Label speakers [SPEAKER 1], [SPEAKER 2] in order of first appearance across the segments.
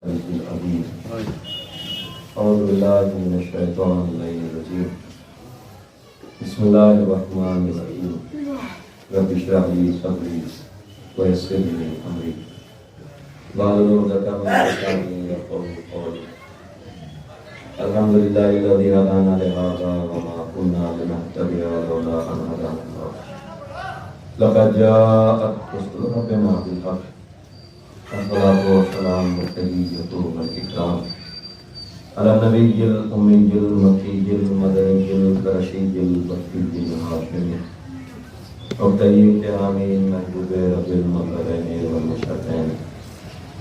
[SPEAKER 1] العظيم أعوذ بالله من الشيطان الرجيم بسم الله الرحمن الرحيم رب اشرح لي صدري ويسر لي أمري واحلل عقدة من لساني يفقهوا قولي الحمد لله الذي هدانا لهذا وما كنا لنهتدي لولا أن هدانا الله لقد جاءت رسل ربنا بالحق الصلاة والسلام والتحية والإكرام على النبي الأمي المكي المدني القرشي البكي الهاشمي وابتدي الكرامي المحبوب رب المنظرين والمشرفين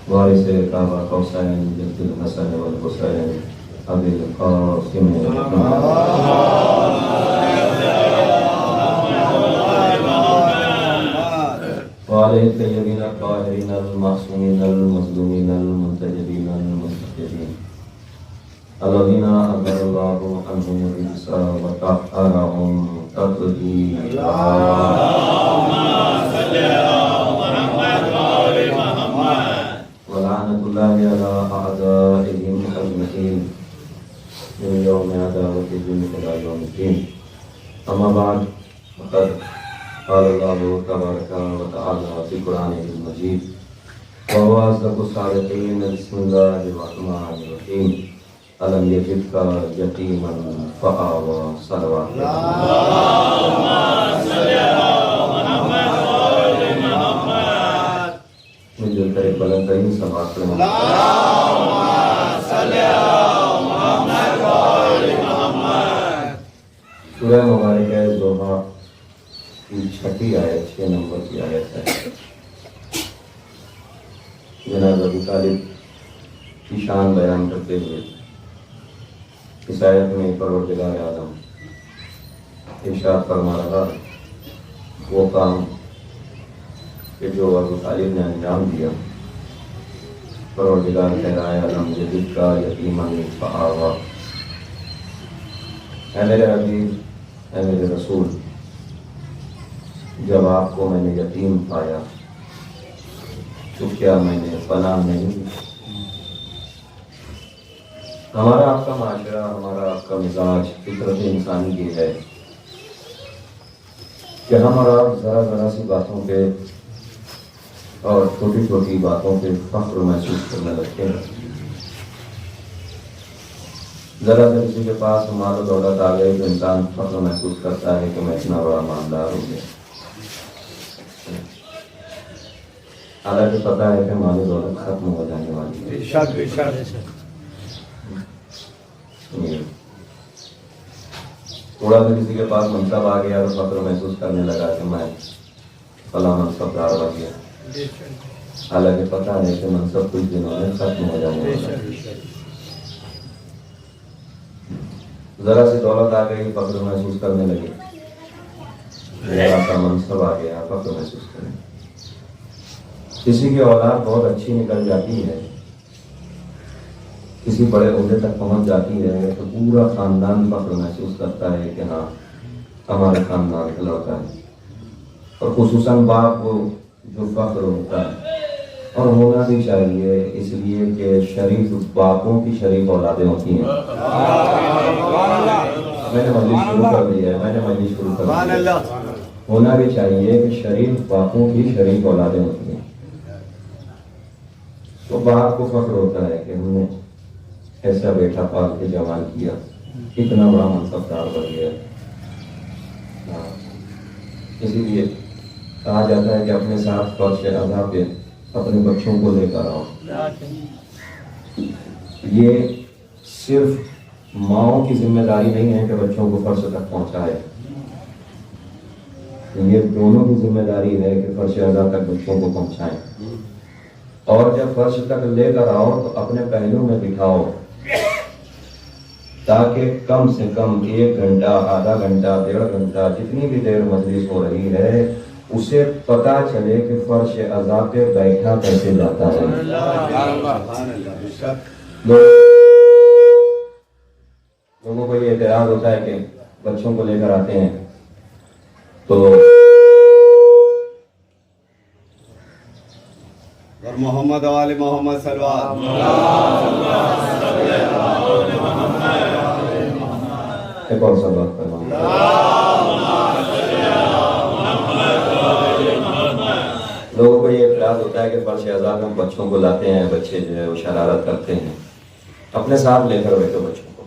[SPEAKER 1] وارث كعبة قوسين جد الحسن والحسين أبي القاسم وعليه الطيبين الطاهرين المعصومين المظلومين المنتجبين المستجيبين الذين أذهب الله عنهم الرجس وطهرهم تطهيرا اللهم صل على محمد وآل محمد ولعنة الله على أعدائهم أجمعين من يوم عداوتهم إلى يوم الدين أما بعد فقد قال الله تبارك وتعالى في قرآنه المجيد وهو أصدق الصادقين بسم الله الرحمن الرحيم ألم يجدك يتيما فآوى صلوات اللهم صل على محمد وآل محمد من دل کرے بلند ترین صلوات اللهم صل على محمد وآل محمد سورہ مبارکہ ضحیٰ کی چھٹی آیت 6 نمبر کی آیت ہے. جناب ابو طالب کی شان بیان کرتے ہوئے اس آیت میں پروردگار عالم ارشاد فرما رہا وہ کام کہ جو ابو طالب نے انجام دیا. پروردگار کہہ رہا ہے علم جدید کا یتیماً فآوا، اے میرے حبیب اے میرے رسول، جب آپ کو میں نے یتیم پایا تو کیا میں نے پناہ نہیں دی؟ ہمارا آپ کا معاشرہ، ہمارا آپ کا مزاج، فطرت انسانی یہ ہے کہ ہم اور آپ ذرا ذرا سی باتوں پہ اور چھوٹی چھوٹی باتوں پہ فخر محسوس کرنے لگتے ہیں. ذرا سے کسی کے پاس مال و دولت آ گئی تو انسان فخر محسوس کرتا ہے کہ میں اتنا بڑا مالدار ہو گیا، حالانکہ پتہ ہے کہ مال و دولت ختم ہو جانے والی ہے. تھوڑا سا کسی کے پاس منصب آ گیا تو فخر محسوس کرنے لگا کہ میں فلاں منصب دار بن گیا، حالانکہ پتہ ہے کہ منصب کچھ دنوں میں ختم ہو جانے والا ہے. ذرا سی دولت آ گئی فخر محسوس کرنے لگے، ذرا سا منصب آ گیا فخر محسوس کرنے. کسی کی اولاد بہت اچھی نکل جاتی ہے، کسی بڑے عہدے تک پہنچ جاتی ہے تو پورا خاندان فخر محسوس کرتا ہے کہ ہاں ہمارے خاندان کا لڑکا ہے. اور خصوصاً باپ کو جو فخر ہوتا ہے، اور ہونا بھی چاہیے، اس لیے کہ شریف باپوں کی شریف اولادیں ہوتی ہیں. میں نے مجلس شروع کر دی ہے، ہونا بھی چاہیے کہ شریف باپوں کی شریف اولادیں ہوتی ہیں. تو باپ کو فخر ہوتا ہے کہ ہم نے ایسا بیٹا پال کے جوان کیا، اتنا بڑا منصب دار بن گیا. اسی لیے کہا جاتا ہے کہ اپنے ساتھ فرش عزا پہ اپنے بچوں کو لے کر آؤ. یہ صرف ماؤں کی ذمہ داری نہیں ہے کہ بچوں کو فرش تک پہنچائے، یہ دونوں کی ذمہ داری ہے کہ فرش عزا تک بچوں کو پہنچائیں. اور جب فرش تک لے کر آؤ تو اپنے پہلو میں بٹھاؤ تاکہ کم سے کم 1 گھنٹہ، آدھا گھنٹہ، 1.5 گھنٹہ، جتنی بھی دیر مجلس ہو رہی ہے اسے پتا چلے کہ فرش عزا پہ بیٹھا کیسے جاتا ہے. لوگوں کو یہ اعتراض ہوتا ہے کہ بچوں کو لے کر آتے ہیں تو
[SPEAKER 2] اور محمد وآل محمد صلوات.
[SPEAKER 1] ایک اور سبق پڑھنا. لوگوں کو یہ اعتراض ہوتا ہے کہ فرش اعزاز میں بچوں کو لاتے ہیں، بچے جو ہے وہ شرارت کرتے ہیں. اپنے ساتھ لے کر بیٹھو بچوں کو،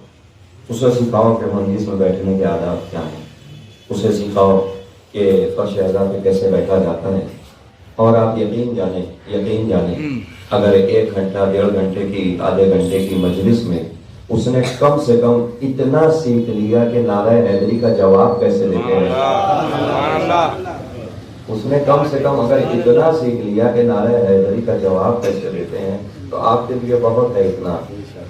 [SPEAKER 1] اسے سکھاؤ کہ مجلس میں بیٹھنے کے آداب کیا ہیں، اسے سکھاؤ کہ فرش اعزاز میں کیسے بیٹھا جاتا ہے. اور آپ یقین جانیں اگر 1 گھنٹہ 1.5 گھنٹے کی آدھے گھنٹے کی مجلس میں اس نے کم سے کم اتنا سیکھ لیا کہ نعرہ حیدری کا جواب کیسے دیتے ہیں. اس نے کم سے کم اگر اتنا سیکھ لیا کہ نعرہ حیدری کا جواب کیسے دیتے ہیں تو آپ کے لیے بہت ہے اتنا.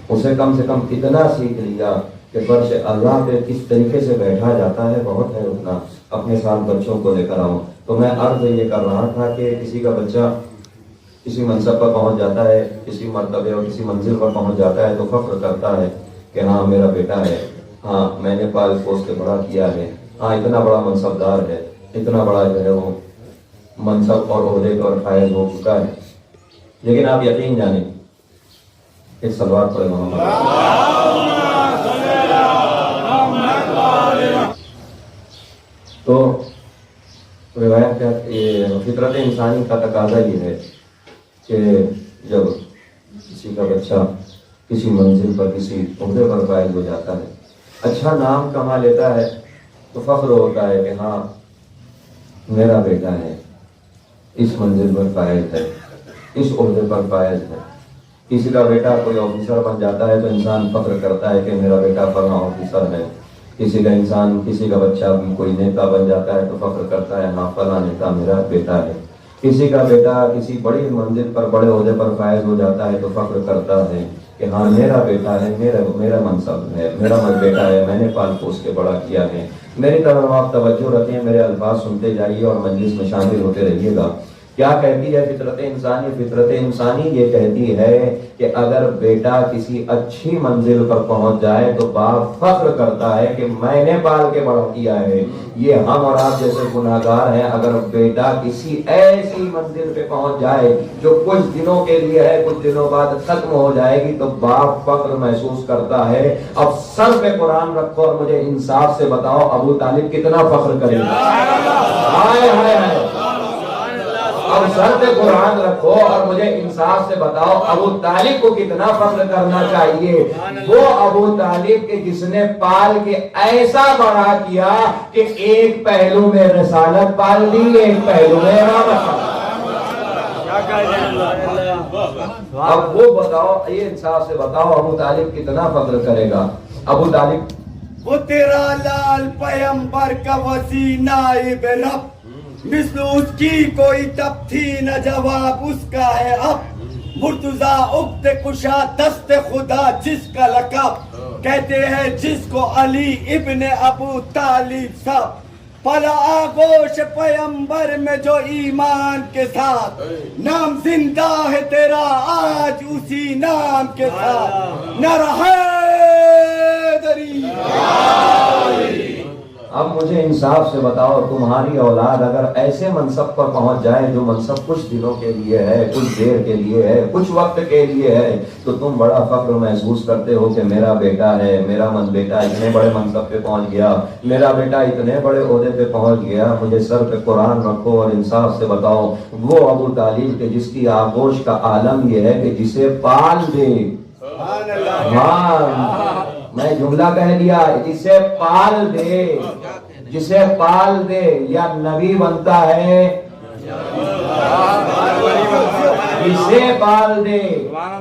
[SPEAKER 1] اسے کم سے کم اتنا سیکھ لیا کہ فرش اللہ پہ کس طریقے سے بیٹھا جاتا ہے، بہت ہے اتنا. اپنے ساتھ بچوں کو لے کر آؤں. تو میں عرض یہ کر رہا تھا کہ کسی کا بچہ کسی منصب پر پہنچ جاتا ہے، کسی مرتبے اور کسی منزل پر پہنچ جاتا ہے تو فخر کرتا ہے کہ ہاں میرا بیٹا ہے، ہاں میں نے پال پوس کے بڑا کیا ہے، ہاں اتنا بڑا منصبدار ہے، اتنا بڑا جو ہے وہ منصب اور عہدے پر فائز ہو چکا ہے. لیکن آپ یقین جانیں ایک صلوات پڑھے محمد. تو روایت کیا، فطرت انسانی کا تقاضا یہ ہے کہ جب کسی کا بچہ کسی منزل پر کسی عہدے پر فائز ہو جاتا ہے، اچھا نام کما لیتا ہے تو فخر ہوتا ہے کہ ہاں میرا بیٹا ہے، اس منزل پر فائز ہے، اس عہدے پر فائز ہے. کسی کا بیٹا کوئی آفیسر بن جاتا ہے تو انسان فخر کرتا ہے کہ میرا بیٹا فلاں آفیسر ہے. کسی کا بچہ کوئی نیتا بن جاتا ہے تو فخر کرتا ہے ہاں فلاں نیتا میرا بیٹا ہے. کسی کا بیٹا کسی بڑی منزل پر بڑے عہدے پر فائز ہو جاتا ہے تو فخر کرتا ہے کہ ہاں میرا بیٹا ہے، میرا منصب ہے، میرا بیٹا ہے، میں نے پال پوس کے بڑا کیا ہے. میری طرف آپ توجہ رکھیں، میرے الفاظ سنتے جائیے اور مجلس میں شامل ہوتے رہیے گا. کیا کہتی ہے فطرت انسانی؟ فطرت انسانی یہ کہتی ہے کہ اگر بیٹا کسی اچھی منزل پر پہنچ جائے تو باپ فخر کرتا ہے کہ میں نے پال کے بڑا کیا ہے. یہ ہم اور آپ جیسے گناہگار ہیں، اگر بیٹا کسی ایسی منزل پہ پہنچ جائے جو کچھ دنوں کے لیے ہے، کچھ دنوں بعد ختم ہو جائے گی، تو باپ فخر محسوس کرتا ہے. اب سر پہ قرآن رکھو اور مجھے انصاف سے بتاؤ ابو طالب کتنا فخر کرے گا. ہائے ہائے ہائے. اب سر پہ قرآن رکھو اور مجھے انصاف سے بتاؤ ابو طالب کو کتنا فخر کرنا چاہیے. وہ ابو طالب کے جس نے پال کے ایسا بڑا کیا کہ ایک پہلو میں رسالت پال دی، ایک پہلو میں رحمت. اب وہ بتاؤ، یہ انصاف سے بتاؤ ابو طالب کتنا فخر کرے گا. ابو طالب
[SPEAKER 2] وہ تیرا لال پیمبر کا وسیع نائب رب، مثل اس کی کوئی تب تھی نہ جواب اس کا ہے اب. مرتضیٰ عقد کشا دست خدا جس کا لقب، کہتے ہیں جس کو علی ابن ابو طالب صاحب. پلا آغوش پیمبر میں جو ایمان کے ساتھ، نام زندہ ہے تیرا آج اسی نام کے ساتھ. نعرہ حیدری.
[SPEAKER 1] اب مجھے انصاف سے بتاؤ تمہاری اولاد اگر ایسے منصب پر پہنچ جائے جو منصب کچھ دنوں کے لیے ہے، کچھ دیر کے لیے ہے، کچھ وقت کے لیے ہے، تو تم بڑا فخر محسوس کرتے ہو کہ میرا بیٹا ہے، میرا بیٹا اتنے بڑے منصب پہ پہنچ گیا، میرا بیٹا اتنے بڑے عہدے پہ پہنچ گیا. مجھے سر پہ قرآن رکھو اور انصاف سے بتاؤ وہ ابو طالب کے جس کی آغوش کا عالم یہ ہے کہ جسے پال دے. ہاں میں جملہ کہہ دیا، جسے پال دے، جسے پال دے یا نبی بنتا ہے، جسے پال دے،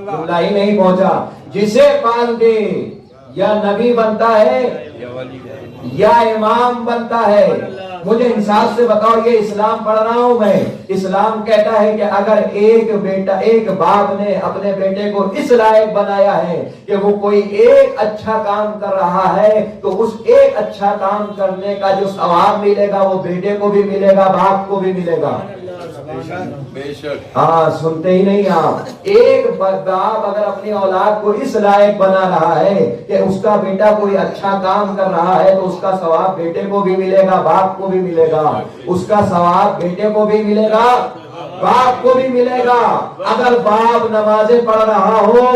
[SPEAKER 1] جملہ ہی نہیں پہنچا، جسے پال دے یا نبی بنتا ہے یا امام بنتا ہے. مجھے انصاف سے بتاؤ، یہ اسلام پڑھ رہا ہوں میں، اسلام کہتا ہے کہ اگر ایک باپ نے اپنے بیٹے کو اس لائق بنایا ہے کہ وہ کوئی ایک اچھا کام کر رہا ہے تو اس ایک اچھا کام کرنے کا جو ثواب ملے گا وہ بیٹے کو بھی ملے گا، باپ کو بھی ملے گا. ہاں سنتے ہی نہیں آپ. ایک باپ اگر اپنی اولاد کو اس لائق بنا رہا ہے کہ اس کا بیٹا کوئی اچھا کام کر رہا ہے تو اس کا ثواب بیٹے کو بھی ملے گا، باپ کو بھی ملے گا. اس کا ثواب بیٹے کو بھی ملے گا، باپ کو بھی ملے گا. اگر باپ نمازیں پڑھ رہا ہو،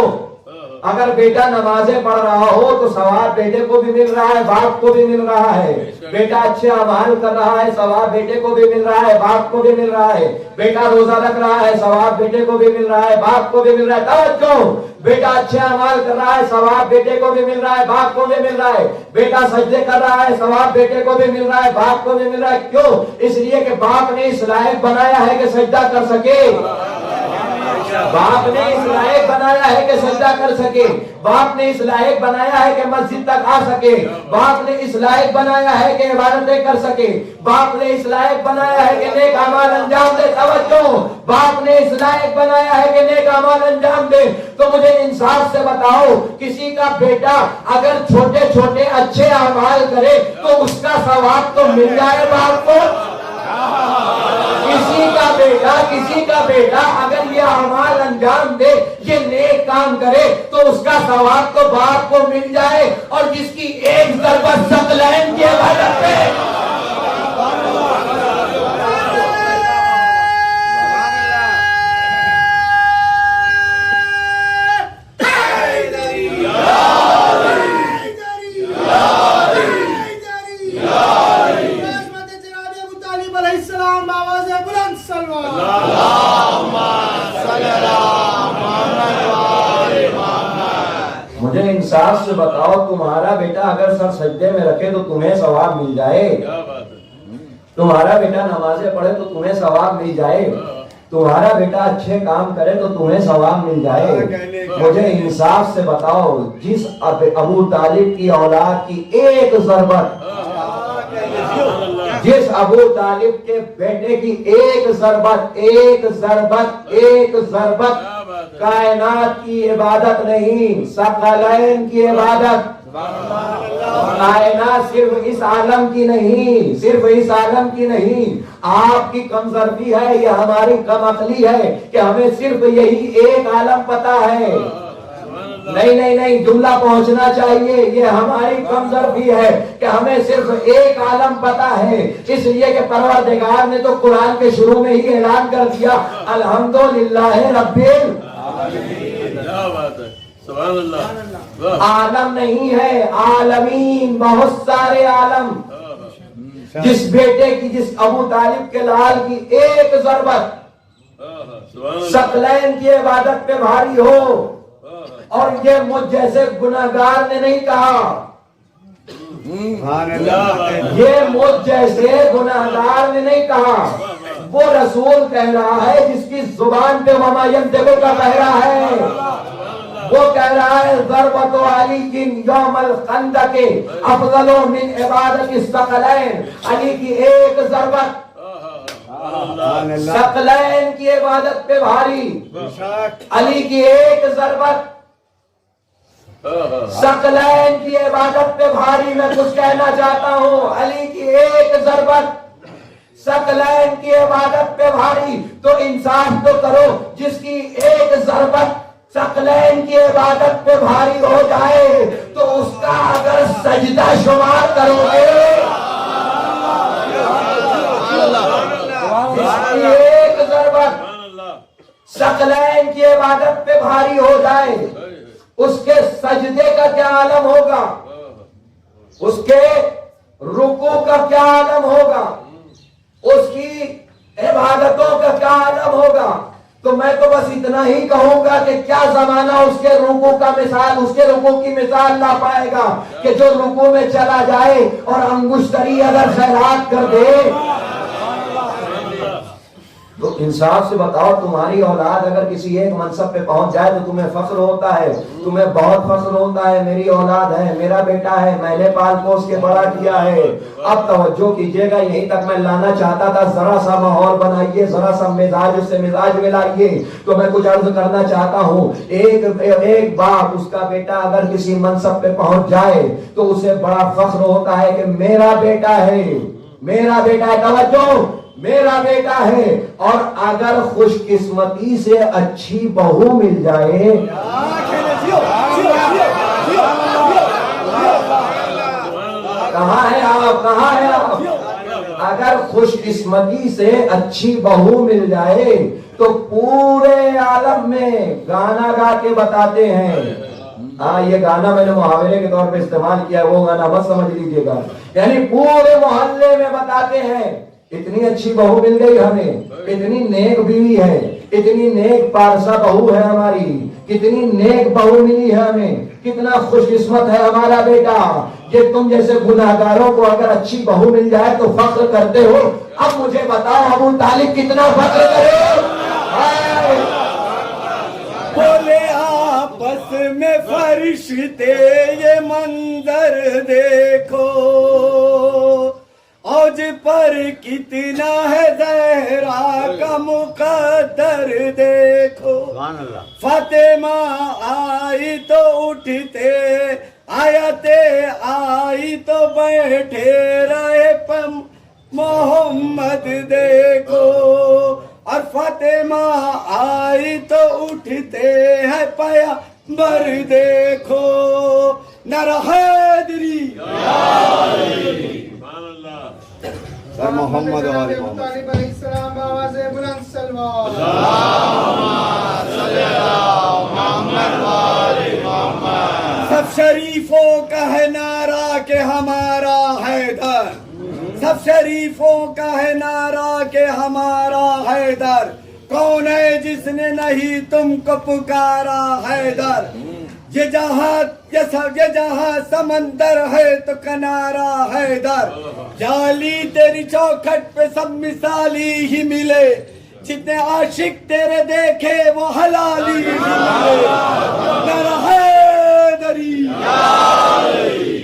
[SPEAKER 1] اگر بیٹا نمازیں پڑھ رہا ہو تو ثواب بیٹے کو بھی مل رہا ہے، باپ کو بھی مل رہا ہے. بیٹا اچھے اعمال کر رہا ہے، ثواب بیٹے کو بھی مل رہا ہے، باپ کو بھی مل رہا ہے. بیٹا روزہ رکھ رہا ہے، ثواب بیٹے کو بھی مل رہا ہے، باپ کو بھی مل رہا ہے. توجہ، بیٹا اچھے اعمال کر رہا ہے، ثواب بیٹے کو بھی مل رہا ہے، باپ کو بھی مل رہا ہے. بیٹا سجدے کر رہا ہے، ثواب بیٹے کو بھی مل رہا ہے، باپ کو بھی مل رہا ہے. کیوں؟ اس لیے کہ باپ نے اس لائق بنایا ہے کہ سجدہ کر سکے. باپ نے اس لائق بنایا ہے کہ سجدہ کر سکے. باپ نے اس لائق بنایا ہے کہ مسجد تک آ سکے. باپ نے اس لائق بنایا ہے کہ عبادتیں کر سکے. باپ نے اس لائق بنایا ہے کہ نیک اعمال انجام دے. توجہ، باپ نے اس لائق بنایا ہے کہ نیک اعمال انجام دے. تو مجھے انصاف سے بتاؤ، کسی کا بیٹا اگر چھوٹے چھوٹے اچھے اعمال کرے تو اس کا ثواب تو مل جائے باپ کو. کسی کا بیٹا اگر یہ اعمال انجام دے، یہ نیک کام کرے تو اس کا ثواب تو باپ کو مل جائے. اور جس کی ایک ضربت ثقلین کی عبادت پہ مجھے انصاف سے بتاؤ، تمہارا بیٹا اگر سر سجدے میں رکھے تو تمہیں ثواب مل جائے. تمہارا بیٹا نمازیں پڑھے تو تمہیں ثواب مل جائے. تمہارا بیٹا اچھے کام کرے تو تمہیں ثواب مل جائے. مجھے انصاف سے بتاؤ، جس ابو طالب کی اولاد کی ایک ضربت، جس ابو طالب کے بیٹے کی ایک ضربت کائنات کی عبادت نہیں، ثقلین کی عبادت. کائنات صرف اس عالم کی نہیں، آپ کی کم ظرفی ہے، یہ ہماری کم عقلی ہے کہ ہمیں صرف یہی ایک عالم پتا ہے. نہیں، جملہ پہنچنا چاہیے. یہ ہماری کم ظرفی ہے کہ ہمیں صرف ایک عالم پتا ہے. اس لیے کہ پروردگار نے تو قرآن کے شروع میں ہی اعلان کر دیا، الحمدللہ رب عالم نہیں ہے، عالمین، بہت سارے عالم. جس بیٹے کی، جس ابو طالب کے لال کی ایک ضربت ثقلین کی عبادت پہ بھاری ہو، اور یہ مجھ جیسے گناہگار نے نہیں کہا، یہ مجھ جیسے گناہگار نے نہیں کہا، وہ رسول کہہ رہا ہے جس کی زبان پہ وما ینطق کا پہرا ہے. وہ کہہ رہا ہے ضربت علی کی یوم الخندق افضل من عبادت الثقلین. علی کی ایک ضربت ثقلین کی عبادت پہ بھاری. علی کی ایک ضربت ثقلین کی عبادت پہ بھاری. میں کچھ کہنا چاہتا ہوں، علی کی ایک ضربت ثقلین کی عبادت پہ بھاری. تو انصاف تو کرو، جس کی ایک ضربت ثقلین کی عبادت پہ بھاری ہو جائے تو اس کا اگر سجدہ شمار کرو گے، جس کی ایک ضربت ثقلین کی عبادت پہ بھاری ہو جائے، اس کے سجدے کا کیا عالم ہوگا، اس کے رکوع کا کیا عالم ہوگا، اس کی عبادتوں کا کیا عالم ہوگا. تو میں تو بس اتنا ہی کہوں گا کہ کیا زمانہ اس کے رکوع کا مثال، اس کے رکوع کی مثال لا پائے گا کہ جو رکوع میں چلا جائے اور انگشتری اگر خیرات کر دے. تو انصاف سے بتاؤ، تمہاری اولاد اگر کسی ایک منصب پہ پہنچ جائے تو تمہیں فخر ہوتا ہے، تمہیں بہت فخر ہوتا ہے، میری اولاد ہے، میرا بیٹا ہے، میں نے پال پوس کے بڑا کیا ہے. اب توجہ کیجئے گا، یہیں تک میں لانا چاہتا تھا. ذرا سا ماحول بنائیے، ذرا سا مزاج سے مزاج ملائیے. تو میں کچھ عرض کرنا چاہتا ہوں، ایک باپ، اس کا بیٹا اگر کسی منصب پہ پہنچ جائے تو اسے بڑا فخر ہوتا ہے کہ میرا بیٹا ہے، میرا بیٹا ہے. توجہ، میرا بیٹا ہے. اور اگر خوش قسمتی سے اچھی بہو مل جائے، کہاں ہے آپ، کہاں ہے آپ؟ اگر خوش قسمتی سے اچھی بہو مل جائے تو پورے عالم میں گانا گا کے بتاتے ہیں. ہاں یہ گانا میں نے محاورے کے طور پہ استعمال کیا ہے، وہ گانا مت سمجھ لیجیے گا. یعنی پورے محلے میں بتاتے ہیں اتنی اچھی بہو مل گئی ہمیں، اتنی نیک بیوی ہے، اتنی نیک پارسا بہو ہے ہماری، کتنی نیک بہو ملی ہے ہمیں، کتنا خوش قسمت ہے ہمارا بیٹا. یہ تم جیسے گناہگاروں کو اگر اچھی بہو مل جائے تو فخر کرتے ہو. اب مجھے بتاؤ ابو طالب کتنا فخر کرے.
[SPEAKER 2] بولے آپس میں فرشتے یہ منظر دیکھو، اوج پر کتنا ہے زہرا کا مقدر دیکھو. فاطمہ آئی تو اٹھتے، آیتے آئی تو بیٹھے رہے، محمد دیکھو. اور فاطمہ آئی تو اٹھتے ہیں پیغمبر دیکھو. نعرہ حیدری سر محمد علیہ السلام آواز بلند سلوات. سب شریفوں کا ہے نعرہ کہ ہمارا حیدر، سب شریفوں کا ہے نعرہ کہ ہمارا حیدر. کون ہے جس نے نہیں تم کو پکارا حیدر. یہ جہاں سمندر ہے تو کنارا حیدر. جالی تیری چوکھٹ پہ سب مثالی ہی ملے، جتنے عاشق تیرے دیکھے وہ حلالی ہی ملے. نعرہ حیدری.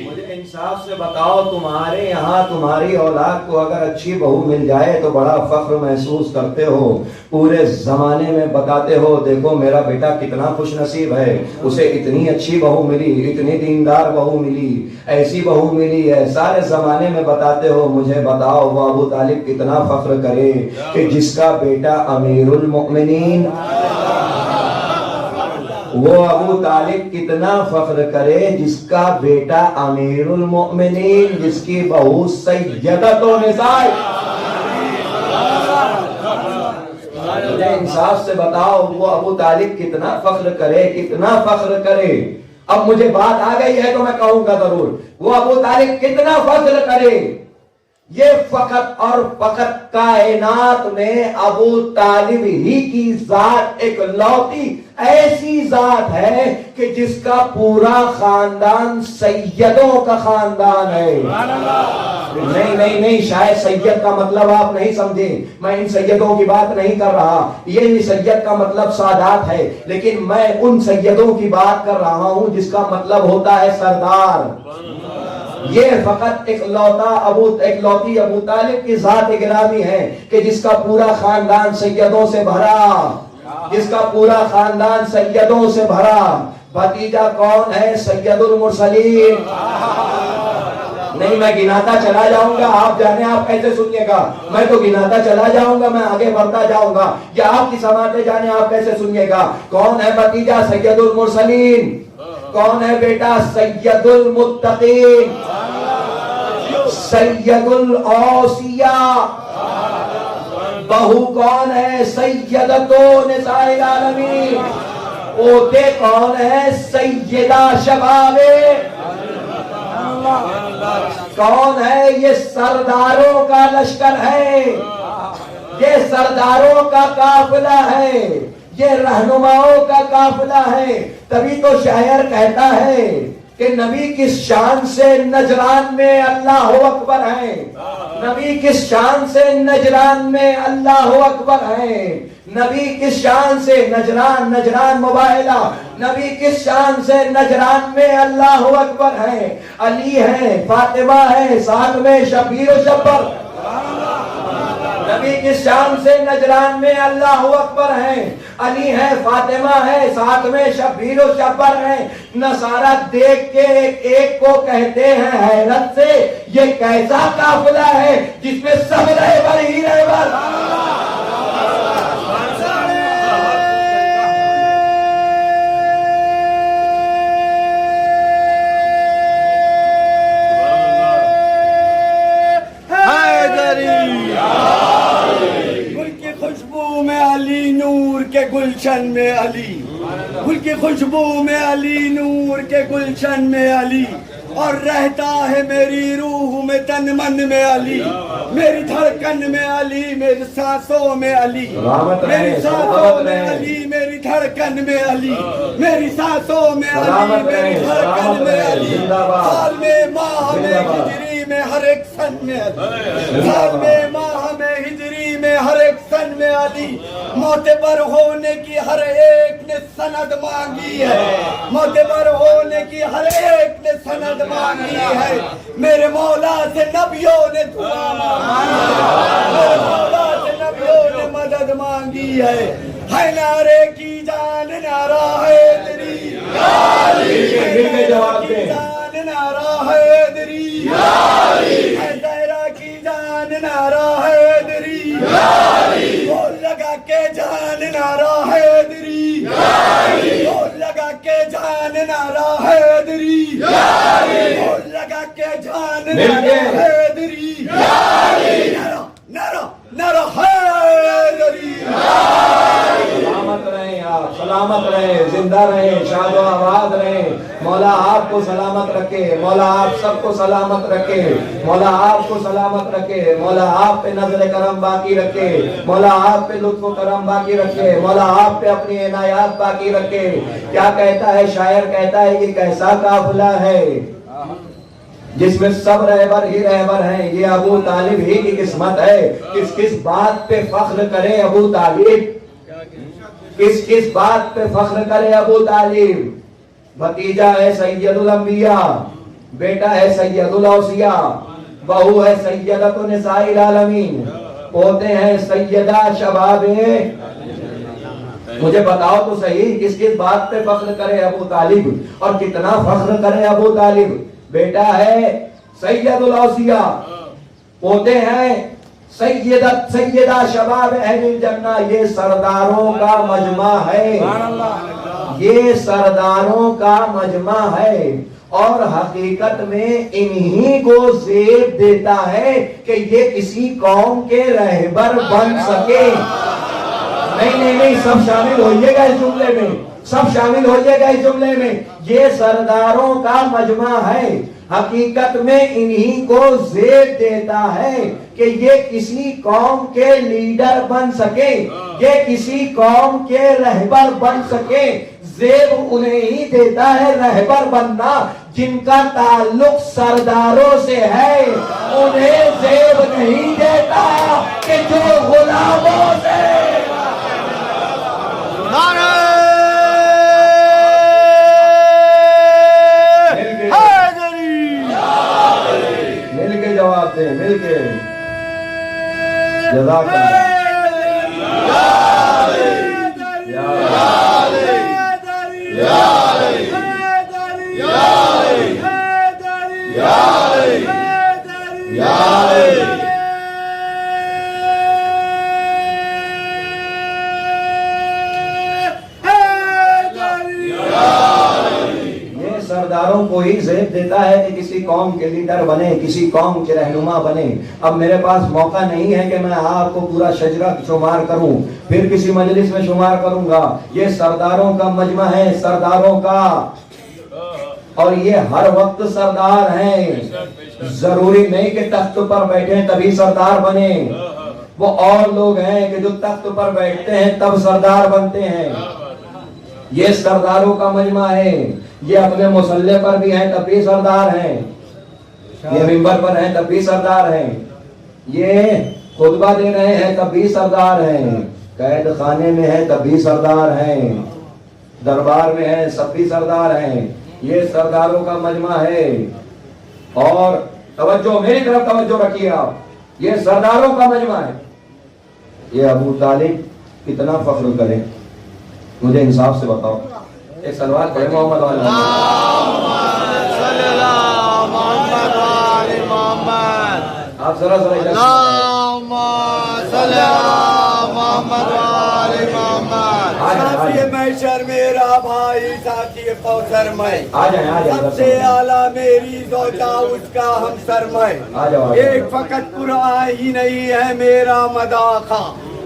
[SPEAKER 1] مجھے انصاف سے بتاؤ، تمہارے یہاں تمہاری اولاد کو اگر اچھی بہو مل جائے تو بڑا فخر محسوس کرتے ہو، پورے زمانے میں بتاتے ہو دیکھو میرا بیٹا کتنا خوش نصیب ہے، اسے اتنی اچھی بہو ملی، اتنی دیندار بہو ملی، ایسی بہو ملی ہے، سارے زمانے میں بتاتے ہو. مجھے بتاؤ وہ ابو طالب کتنا فخر کرے کہ جس کا بیٹا امیر المؤمنین، وہ ابو طالب کتنا فخر کرے جس کا بیٹا امیر المؤمنین، جس کی بہو سیدۃ النساء. مجھے انصاف سے بتاؤ وہ ابو طالب کتنا فخر کرے، کتنا فخر کرے. اب مجھے بات آ گئی ہے تو میں کہوں گا ضرور، وہ ابو طالب کتنا فخر کرے. یہ فقط اور فقط کائنات میں ابو طالب ہی کی ذات ایک لوتی ایسی ذات ہے کہ جس کا پورا خاندان سیدوں کا خاندان ہے. نہیں شاید سید کا مطلب آپ نہیں سمجھے، میں ان سیدوں کی بات نہیں کر رہا، یہ سید کا مطلب سادات ہے، لیکن میں ان سیدوں کی بات کر رہا ہوں جس کا مطلب ہوتا ہے سردار. یہ فقط ایک لوتی ابو طالب کی ذات گرامی ہے کہ جس کا پورا خاندان سیدوں سے بھرا، جس کا پورا خاندان سیدوں سے بھرا. بھتیجا کون ہے؟ سید المرسلین. نہیں میں گناتا چلا جاؤں گا، آپ جانے آپ کیسے سنیے گا، میں تو گناتا چلا جاؤں گا، میں آگے بڑھتا جاؤں گا، یا آپ کی سماعتیں جانے آپ کیسے سنیے گا. کون ہے بھتیجا؟ سید المرسلین. کون ہے بیٹا؟ سید المتقین، سید الاوصیاء. بہو کون ہے؟ سیدۃ نساء العالمین. پوتے کون ہے؟ سیدہ شباب. کون ہے؟ یہ سرداروں کا لشکر ہے، یہ سرداروں کا قافلہ ہے، یہ رہنماؤں کا قافلہ ہے. تبھی تو شاعر کہتا ہے کہ نبی کس شان سے نجران میں اللہ اکبر ہے، نبی کس شان سے نجران میں اللہ اکبر ہے، نبی کس شان سے نجران مباہلہ، نبی کس شان سے نجران میں اللہ اکبر ہے. علی ہے، فاطمہ ہے، ساتھ میں شبیر و شبر. نبی کس شان سے نجران میں اللہ اکبر ہے. علی ہے، فاطمہ ہے، ساتھ میں شبیر و شبر ہے. نصارہ دیکھ کے ایک کو کہتے ہیں حیرت سے یہ کیسا قافلہ ہے جس میں سب رہبر ہی رہبر.
[SPEAKER 2] حیدری علی نور کے گلشن میں علی، گل کی خوشبو میں علی، نور کے گلشن میں علی، اور رہتا ہے میری روح میں تن من میں علی، میری دھڑکن میں علی، میری سانسوں میں علی، میری سانسوں میں علی، میری دھڑکن میں علی، میری سانسوں میں علی، میری دھڑکن میں علی، سال میں ماہ میں ہجری میں ہر ایک سن میں علی، سال میں ماہ میں ہجری میں ہر ایک سن میں علی، معتبر ہونے کی ہر ایک نے سند مانگی ہے، معتبر ہونے کی ہر ایک نے سند مانگی ہے، میرے مولا سے نبیوں نے دعا مانگی ہے، میرے مولا سے نبیوں نے مدد مانگی ہے نعرے کی جان نعرہ حیدری، ہے جان نعرہ حیدری، ہے زہرا کی جان نعرہ حیدری، بول لگا کے جان نعرہ حیدری، بول لگا کے جان نعرہ حیدری، بول لگا کے جان نعرہ حیدری، نعرہ نعرہ حیدری۔
[SPEAKER 1] سلامت رہیں آپ، سلامت رہیں، زندہ رہیں، شاد و آباد رہیں، مولا آپ کو سلامت رکھے، مولا آپ سب کو سلامت رکھے، مولا آپ کو سلامت رکھے، مولا آپ پہ نظر کرم باقی رکھے، مولا آپ پہ لطف و کرم باقی رکھے، مولا آپ پہ اپنی عنایات باقی رکھے۔ کیا کہتا ہے شاعر؟ کہتا ہے یہ کیسا قافلہ ہے جس میں سب رہبر ہی رہبر ہیں، یہ ابو طالب ہی کی قسمت ہے، کس کس بات پہ فخر کرے ابو طالب، کس کس بات پہ فخر کرے ابو طالب۔ بھتیجا ہے سید الانبیاء، بیٹا ہے سید الاوصیاء، بہو ہے سیدۃ نساء العالمین، پوتے ہیں سیدہ شباب۔ مجھے بتاؤ تو صحیح کس کس بات پہ فخر کرے ابو طالب، اور کتنا فخر کرے ابو طالب۔ بیٹا ہے سید الاوصیاء، پوتے ہیں سیدہ شباب اہل الجنہ، یہ سرداروں کا مجمع ہے، یہ سرداروں کا مجمع ہے، اور حقیقت میں انہی کو زیب دیتا ہے کہ یہ کسی قوم کے رہبر بن سکے۔ نہیں، سب شامل ہوئیے گا اس جملے میں، سب شامل ہوئیے گا اس جملے میں، یہ سرداروں کا مجمع ہے، حقیقت میں انہی کو زیب دیتا ہے کہ یہ کسی قوم کے لیڈر بن سکے، یہ کسی قوم کے رہبر بن سکے۔ زیب انہیں ہی دیتا ہے رہبر بننا جن کا تعلق سرداروں سے ہے، انہیں زیب نہیں دیتا کہ جو غلاموں سے۔ مل کے جواب دیں، مل کے جزاک اللہ۔ سرداروں کو ہی زیب دیتا ہے کہ کسی قوم کے لیڈر بنے، کسی قوم کے رہنما بنے۔ اب میرے پاس موقع نہیں ہے کہ میں آپ کو پورا شجرہ شمار کروں، پھر کسی مجلس میں شمار کروں گا۔ یہ سرداروں کا مجمع ہے، سرداروں کا، اور یہ ہر وقت سردار ہیں۔ ضروری نہیں کہ تخت پر بیٹھیں تبھی سردار بنے، وہ اور لوگ ہیں کہ جو تخت پر بیٹھتے ہیں تب سردار بنتے ہیں۔ یہ سرداروں کا مجمع ہے، یہ اپنے مصلے پر بھی ہیں تب بھی سردار ہیں، یہ منبر پر ہیں تب بھی سردار ہیں، یہ خطبہ دے رہے ہیں تب بھی سردار ہیں، قید خانے میں ہیں تب بھی سردار ہیں، دربار میں ہیں سب بھی سردار ہیں۔ یہ سرداروں کا مجمع ہے، اور توجہ میری طرف توجہ رکھیے آپ، یہ سرداروں کا مجمع ہے۔ یہ ابو طالب کتنا فخر کرے، مجھے انصاف سے بتاؤ۔ ایک سلوات پڑھیں محمد والا۔ آپ ذرا
[SPEAKER 2] ساتھی محشر میرا بھائی، ساتھی کوثر میں، سب سے اعلیٰ میری زوجہ اس کا ہمسر میں، ایک فقط قرآن ہی نہیں ہے میرا مداخا،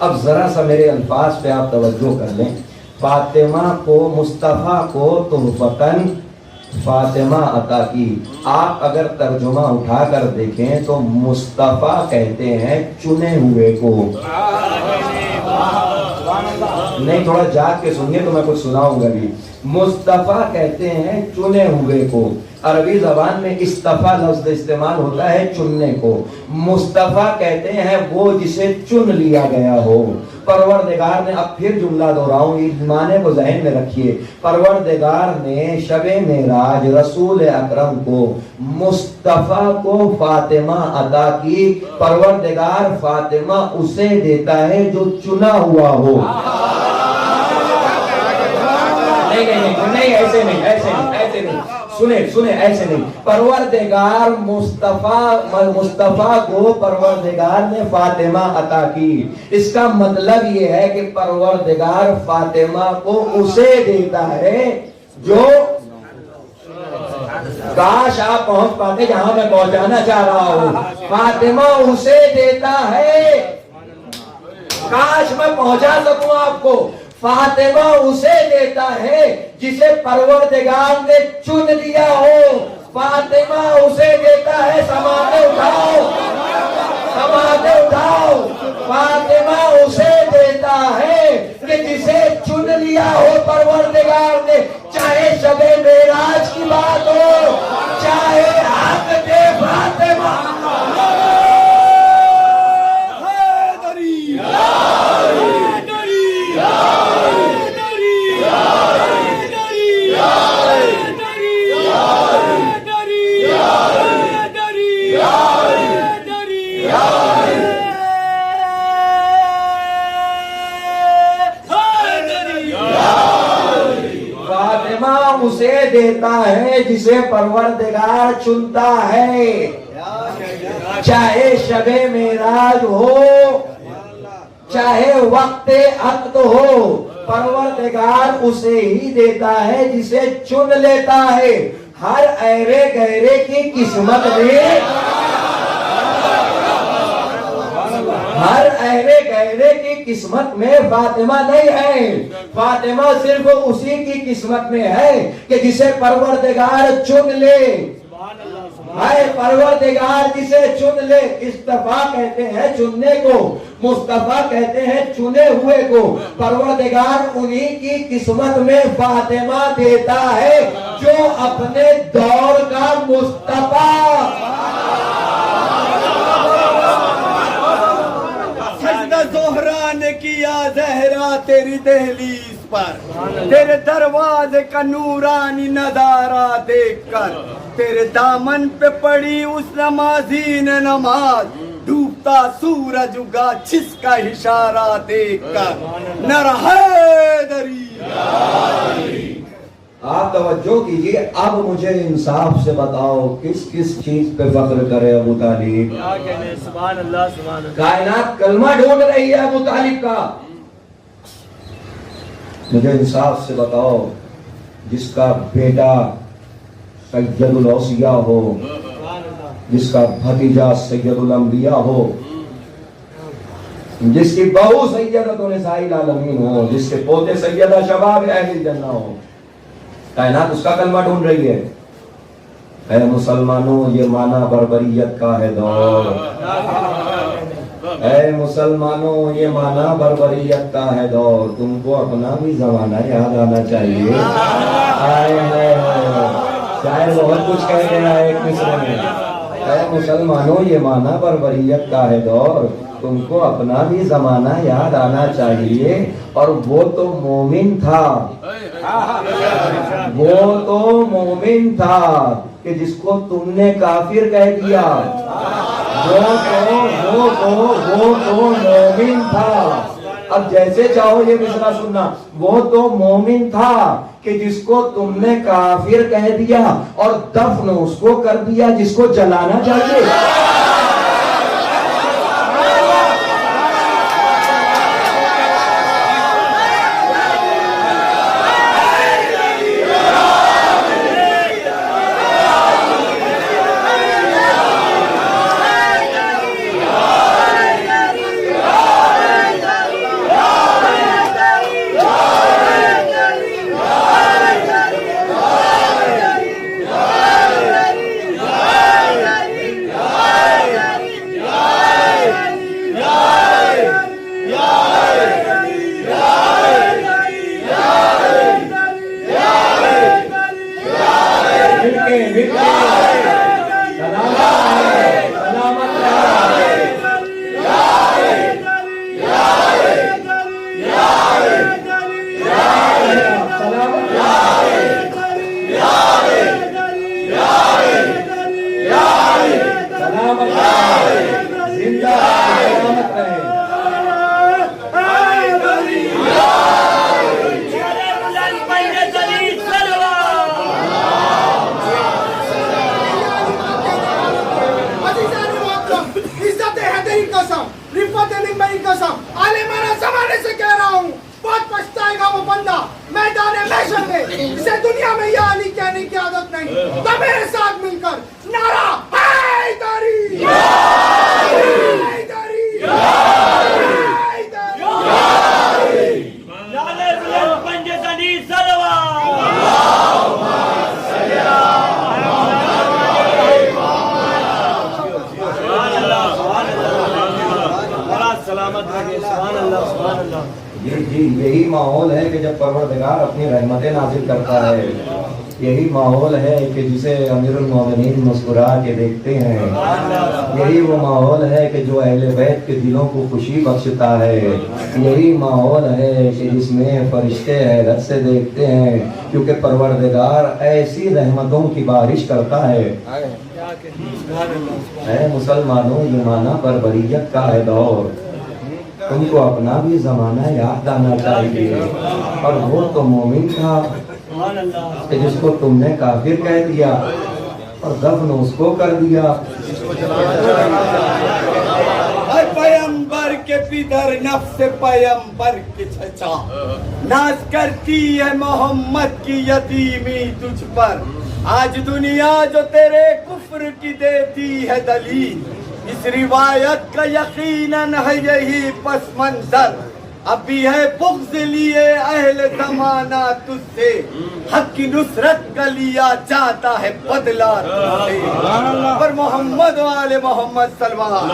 [SPEAKER 1] اب ذرا سا میرے الفاظ پہ آپ توجہ کر لیں. فاطمہ کو مصطفیٰ کو تحفتاً فاطمہ عطا کی. آپ اگر ترجمہ اٹھا کر دیکھیں تو مصطفیٰ کہتے ہیں چنے ہوئے کو. نہیں تھوڑا جاگ کے سنیے تو میں کچھ سناؤں گا بھی. مصطفیٰ کہتے ہیں چنے ہوئے کو. عربی زبان میں اصطفیٰ لفظ استعمال ہوتا ہے چننے کو. مصطفیٰ کہتے ہیں وہ جسے چن لیا گیا ہو. پروردگار نے, اب پھر جملہ دہراؤں, اس معنی کو ذہن میں رکھیے, پروردگار نے شب معراج رسول اکرم کو مصطفیٰ کو فاطمہ عطا کی. پروردگار فاطمہ اسے دیتا ہے جو چنا ہوا ہو. نہیں ایسے نہیں سنیں ایسے نہیں. پروردگار مصطفیٰ کو پروردگار نے فاطمہ عطا کی. اس کا مطلب یہ ہے کہ پروردگار فاطمہ کو اسے دیتا ہے جو, کاش آپ پہنچ پاتے جہاں میں پہنچانا چاہ رہا ہوں. فاطمہ اسے دیتا ہے, کاش میں پہنچا سکوں آپ کو. فاطمہ اسے دیتا ہے جسے پروردگار نے چن لیا ہو. فاطمہ اسے دیتا ہے, سماعتیں اٹھاؤ. فاطمہ اسے دیتا ہے کہ جسے چن لیا ہو پروردگار نے. چاہے شب معراج کی بات ہو, چاہے حق دے فاطمہ. اسے دیتا ہے جسے پروردگار چنتا ہے. چاہے شب معراج ہو, چاہے وقت عقد ہو, پروردگار اسے ہی دیتا ہے جسے چن لیتا ہے. ہر ایرے گہرے کی قسمت میں, ہر ایرے گہرے کی قسمت میں فاطمہ نہیں ہے. فاطمہ صرف اسی کی قسمت میں ہے کہ جسے پروردگار چن لے. پروردگار جسے چن لے. اصطفیٰ کہتے ہیں چننے کو, مصطفیٰ کہتے ہیں چنے ہوئے کو. پروردگار انہی کی قسمت میں فاطمہ دیتا ہے جو اپنے دور کا مصطفیٰ.
[SPEAKER 2] سجدہ زہرا نے کیا زہرا تیری دہلیز پر, تیرے دروازے کا نورانی نظارہ دیکھ کر. تیرے دامن پہ پڑی اس نمازی نے نماز, ڈوبتا سورج اگا جس کا اشارہ دیکھ کر. نر حیدری.
[SPEAKER 1] آپ توجہ کیجئے. اب مجھے انصاف سے بتاؤ کس کس چیز پہ فخر کرے ابو طالب؟
[SPEAKER 2] سبحان اللہ سبحان اللہ.
[SPEAKER 1] کائنات کلمہ ڈھونڈ رہی ہے ابو طالب کا. مجھے انصاف سے بتاؤ جس کا بیٹا سید الاوصیاء ہو, جس کا بھتیجا سید الانبیاء ہو, جس کی بہو سیدۃ نساء العالمین ہو, جس کے پوتے سیدہ شباب اہل الجنہ ہو, کائنات اس کا کلمہ ڈھونڈ رہی ہے. اے مسلمانوں یہ معنی بربریت کا ہے دور. اے مسلمانوں یہ معنی بربریت کا ہے دور. تم کو اپنا بھی زمانہ یاد آنا چاہیے. شاعر بہت کچھ کہہ گیا ہے ایک مصرے میں. اے مسلمانوں یہ معنی بربریت کا ہے دور. تم کو اپنا بھی زمانہ یاد آنا چاہیے. اور وہ تو مومن تھا, وہ تو مومن تھا کہ جس کو تم نے کافر کہہ دیا. وہ تو مومن تھا. اب جیسے چاہو یہ مصرع سننا. وہ تو مومن تھا کہ جس کو تم نے کافر کہہ دیا اور دفن اس کو کر دیا جس کو جلانا چاہیے.
[SPEAKER 3] زنی صلوات
[SPEAKER 4] عزیزان محترم، عزت حیدری قسم، رفعت نعمتی قسم، عالمانہ زمانے سے کہہ رہا ہوں، بہت پچھتائے گا وہ بندہ میدان محشر میں جسے دنیا میں یا علی کہنے کی عادت نہیں. تو میرے ساتھ مل کر نعرہ حیدری حیدری حیدری.
[SPEAKER 3] نعرہ بلند پنج زنی صلوات سلامت رہے. سبحان اللہ سبحان اللہ.
[SPEAKER 1] جی یہی ماحول ہے کہ جب پروردگار اپنی رحمتیں نازل کرتا ہے. یہی ماحول ہے کہ جسے امیر المومنین مسکرا کے دیکھتے ہیں. یہی وہ ماحول ہے کہ جو اہل بیت کے دلوں کو خوشی بخشتا ہے. یہی ماحول ہے کہ جس میں فرشتے حیرت سے دیکھتے ہیں, کیونکہ پروردگار ایسی رحمتوں کی بارش کرتا ہے. اے مسلمانوں, یہ معنی بربریت کا ہے دور. تم کو اپنا بھی زمانہ یاد آنا چاہیے. اور وہ تو مومن تھا کہ جس کو تم نے کافر کہہ دیا اور دفن اس کو کر دیا.
[SPEAKER 2] اے پیمبر کے پدر نفس پیمبر کے چچا, ناز کرتی ہے محمد کی یتیمی تجھ پر. آج دنیا جو تیرے کفر کی دیتی ہے دلیل, اس روایت کا یقیناً ہے یہی پس منظر. ابھی ہے بغض لیے اہل زمانہ تجھ سے, حق کی نصرت کا لیا چاہتا ہے بدلہ تجھ سے. پر محمد و آل محمد صلوات.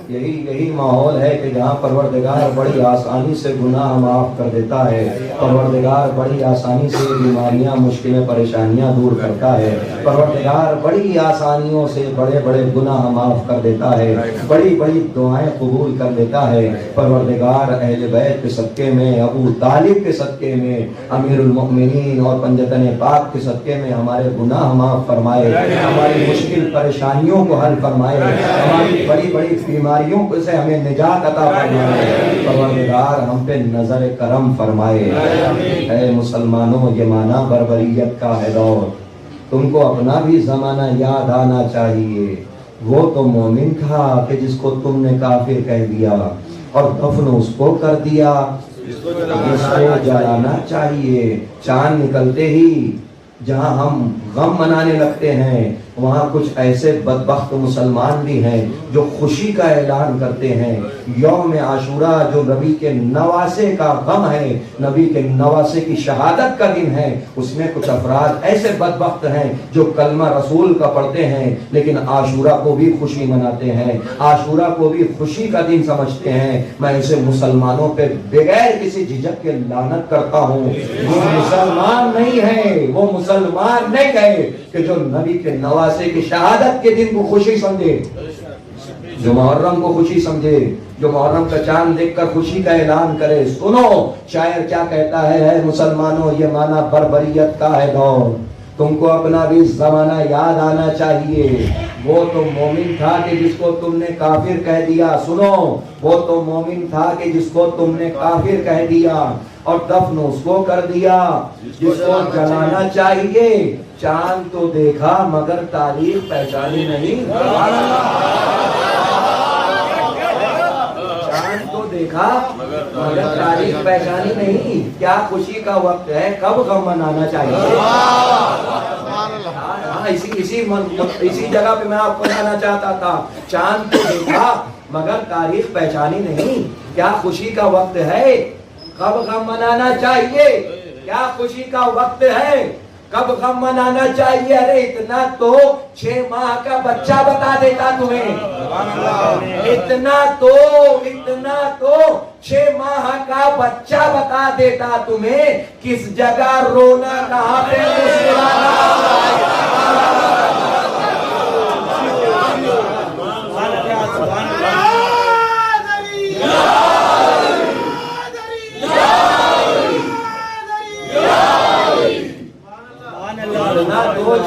[SPEAKER 1] یہی ماحول ہے کہ جہاں پروردگار بڑی آسانی سے گناہ معاف کر دیتا ہے. پروردگار بڑی آسانی سے بیماریاں, مشکلیں, پریشانیاں دور کرتا ہے. پروردگار بڑی آسانیوں سے بڑے بڑے گناہ معاف کر دیتا ہے. بڑی بڑی دعائیں قبول کر دیتا ہے. پروردگار اہل بیت کے صدقے میں, ابو طالب کے صدقے میں, امیر المؤمنین اور پنجتن پاک کے صدقے میں ہمارے گناہ معاف فرمائے, ہماری مشکل پریشانیوں کو حل فرمائے, ہماری بڑی بڑی بیماریوں سے ہمیں نجات عطا فرمائے. پروردگار ہم پہ نظر کرم فرمائے. اے مسلمانوں, یہ معنی بربریت کا ہے دور. تم کو اپنا بھی زمانہ یاد آنا چاہیے. وہ تو مومن تھا کہ جس کو تم نے کافر کہہ دیا اور دفن اس کو کر دیا. اس کو جلانا چاہیے. چاند نکلتے ہی جہاں ہم غم منانے لگتے ہیں, وہاں کچھ ایسے بدبخت مسلمان بھی ہیں جو خوشی کا اعلان کرتے ہیں. یوم عاشوراء جو نبی کے نواسے کا غم ہے, نبی کے نواسے کی شہادت کا دن ہے, اس میں کچھ افراد ایسے بدبخت ہیں جو کلمہ رسول کا پڑھتے ہیں لیکن عاشوراء کو بھی خوشی مناتے ہیں, عاشوراء کو بھی خوشی کا دن سمجھتے ہیں. میں اسے مسلمانوں پہ بغیر کسی جھجک کے لعنت کرتا ہوں. وہ مسلمان نہیں ہے, وہ مسلمان نہیں ہے کہ جو نبی کے نواسے کی شہادت کے دن کو خوشی سمجھے, جو محرم کو خوشی سمجھے, جو محرم کا چاند دیکھ کر خوشی کا اعلان کرے. سنو شاعر کیا کہتا ہے, اے مسلمانوں, یہ معنی بربریت کا ہے دور. تم کو اپنا بھی زمانہ یاد آنا چاہیے. وہ تو مومن تھا کہ جس کو تم نے کافر کہہ دیا. سنو, وہ تو مومن تھا کہ جس کو تم نے کافر کہہ دیا اور دفن اس کو کر دیا. جس کو جلانا چاہیے. چاند تو دیکھا مگر تاریخ پہچانی نہیں. چاند تو دیکھا مگر تاریخ پہچانی نہیں. کیا خوشی کا وقت ہے, کب غم منانا چاہیے. اسی جگہ پہ میں آپ کو بتانا چاہتا تھا. چاند تو دیکھا مگر تاریخ پہچانی نہیں. کیا خوشی کا وقت ہے, کب غم منانا چاہیے. کیا خوشی کا وقت ہے, کب غم منانا چاہیے. ارے اتنا تو 6 ماہ کا بچہ بتا دیتا تمہیں. اتنا تو 6 ماہ کا بچہ بتا دیتا تمہیں کس جگہ رونا, کہاں پہ مسکرانا. اتنا تو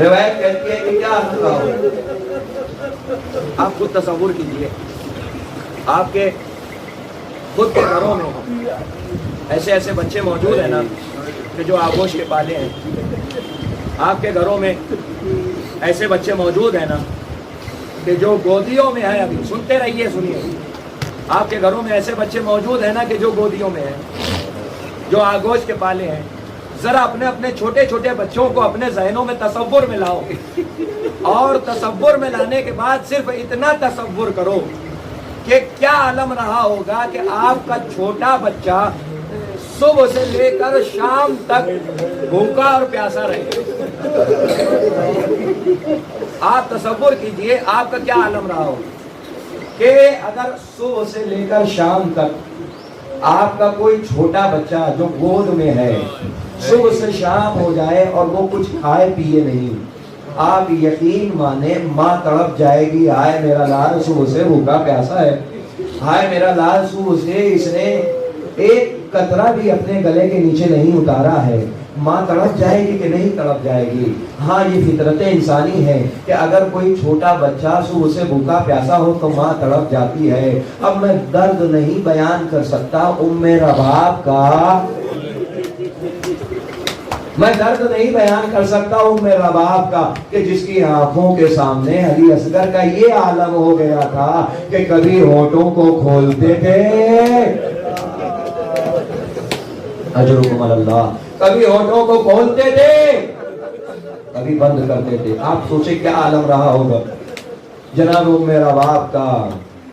[SPEAKER 1] روایت کہتی ہے کہ کیا عرض رہا ہوں،
[SPEAKER 3] آپ خود تصور کیجئے، آپ کے خود کے گھروں میں ایسے ایسے بچے موجود ہیں نا کہ جو آغوش کے پالے ہیں. آپ کے گھروں میں ایسے بچے موجود ہیں نا کہ جو گودیوں میں ہیں. ابھی سنتے رہیے، سنیے. آپ کے گھروں میں ایسے بچے موجود ہیں نا کہ جو گودیوں میں ہیں، جو آغوش کے پالے ہیں. ذرا اپنے اپنے چھوٹے چھوٹے بچوں کو اپنے ذہنوں میں تصور میں لاؤ، اور تصور میں لانے کے بعد صرف اتنا تصور کرو کہ کیا عالم رہا ہوگا کہ آپ کا چھوٹا بچہ صبح سے لے کر شام تک بھوکا اور پیاسا رہے. آپ تصور کیجئے آپ کا کیا عالم رہا ہو کہ اگر صبح سے لے کر شام تک آپ کا کوئی چھوٹا بچہ جو گود میں ہے صبح سے شام ہو جائے اور وہ کچھ کھائے پیے نہیں. آپ یقین مانے ماں تڑپ جائے گی، ہائے میرا لال صبح سے بھوکا پیاسا ہے، ہائے میرا لال صبح سے اس نے ایک قطرہ بھی اپنے گلے کے نیچے نہیں اتارا ہے. ماں تڑپ جائے گی کہ نہیں تڑپ جائے گی؟ ہاں، یہ فطرت انسانی ہے کہ اگر کوئی چھوٹا بچہ صبح سے بھوکا پیاسا ہو تو ماں تڑپ جاتی ہے. اب میں درد نہیں بیان کر سکتا ام رباب کا، میں درد نہیں بیان کر سکتا ام رباب کا کہ جس کی آنکھوں کے سامنے علی اصغر کا یہ عالم ہو گیا تھا کہ کبھی ہونٹوں کو کھولتے تھے، اجرکم اللہ، کبھی ہونٹوں کو کھولتے تھے کبھی بند کرتے تھے. آپ سوچیں کیا عالم رہا ہوگا جناب ام رباب کا.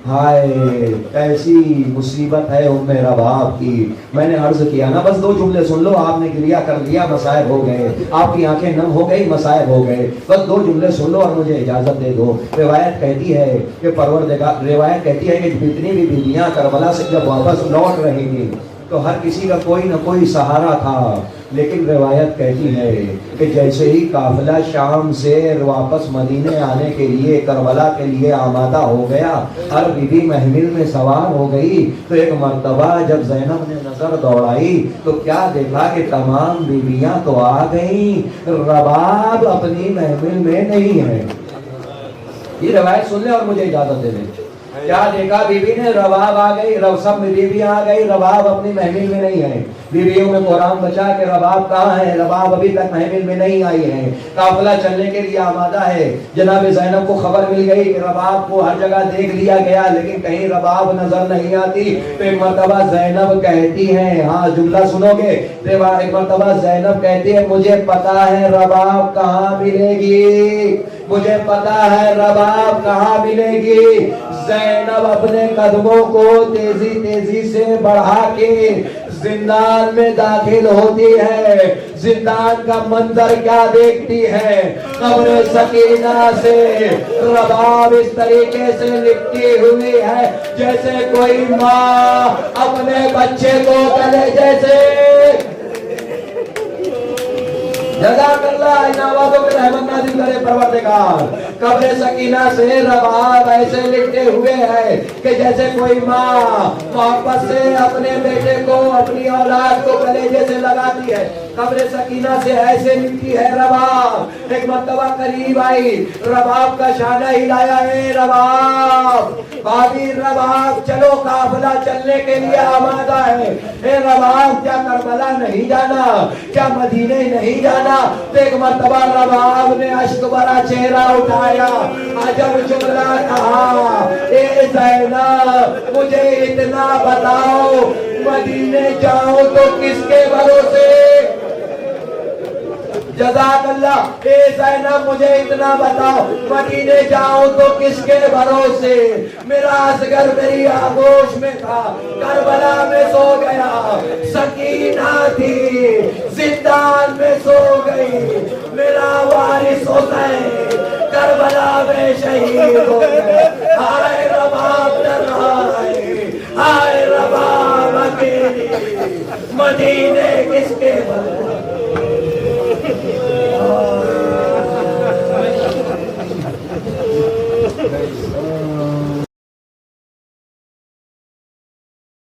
[SPEAKER 3] ہائے ایسی مصیبت ہے ام رباب کی. میں نے عرض کیا نا، بس 2 جملے سن لو، آپ نے گریہ کر لیا، مسائب ہو گئے، آپ کی آنکھیں نم ہو گئی، مسائب ہو گئے. بس 2 جملے سن لو اور مجھے اجازت دے دو. روایت کہتی ہے کہ روایت کہتی ہے کہ جتنی بھی بیویاں کربلا سے جب واپس لوٹ رہی تھی تو ہر کسی کا کوئی نہ کوئی سہارا تھا، لیکن روایت کہتی ہے کہ جیسے ہی قافلہ شام سے واپس مدینے آنے کے لیے کربلا کے لیے آمادہ ہو گیا، ہر بیوی محمل میں سوار ہو گئی تو ایک مرتبہ جب زینب نے نظر دوڑائی تو کیا دیکھا کہ تمام بیویاں تو آ گئیں، رباب اپنی محمل میں نہیں ہے. یہ روایت سن لیں اور مجھے اجازت دے دیں. کیا دیکھا؟ بیوی نے رباب آ گئی، سب میں بیویاں آ گئی، رباب اپنی محمل میں نہیں ہے. بیویوں میں قرآن بچا کہ رباب کہاں ہے؟ رباب ابھی تک محمل میں نہیں آئی ہے، قافلہ چلنے کے لیے آمادہ ہے. جناب زینب کو خبر مل گئی کہ رباب کو ہر جگہ دیکھ لیا گیا لیکن کہیں رباب نظر نہیں آتی. تو ایک مرتبہ زینب کہتی ہیں، ہاں جملہ سنو گے، ایک مرتبہ زینب کہتی ہے مجھے پتا ہے رباب کہاں ملے گی، مجھے پتا ہے رباب کہاں ملے گی. زینب اپنے قدموں کو تیزی تیزی سے بڑھا کے زندان میں داخل ہوتی ہے. زندان کا منظر کیا دیکھتی ہے؟ قبر سکینہ سے رباب اس طریقے سے لپٹی ہوئی ہے جیسے کوئی ماں اپنے بچے کو کرے. جیسے جزاک اللہ ان آوازوں کے رحمت نازل کرے پروردگار. قبر سکینہ سے رباب ایسے لٹے ہوئے ہے کہ جیسے کوئی ماں محبت سے اپنے بیٹے کو، اپنی اولاد کو کلیجے سے لگاتی ہے. قبر سکینہ سے ایسے لٹی ہے رباب. ایک مرتبہ قریب آئی، رباب کا شانہ ہلایا، اے رباب، بابی رباب چلو قافلہ چلنے کے لیے آمادہ ہے. اے رباب کیا کربلا نہیں جانا؟ کیا مدینے نہیں جانا؟ ایک مرتبہ رباب نے اشک بھرا چہرہ اٹھایا، عجب جملہ کہا، اے زینب مجھے اتنا بتاؤ مدینے جاؤں تو کس کے بھروسے؟ جزاک اللہ. اے زینب مجھے اتنا بتاؤ مدینے جاؤں تو کس کے بھروسے؟ میرا اصغر میری آغوش میں تھا، کربلا میں سو گیا، سکینہ تھی زندان میں سو گئی، میرا وارث حسین کربلا میں شہید ہو گئے.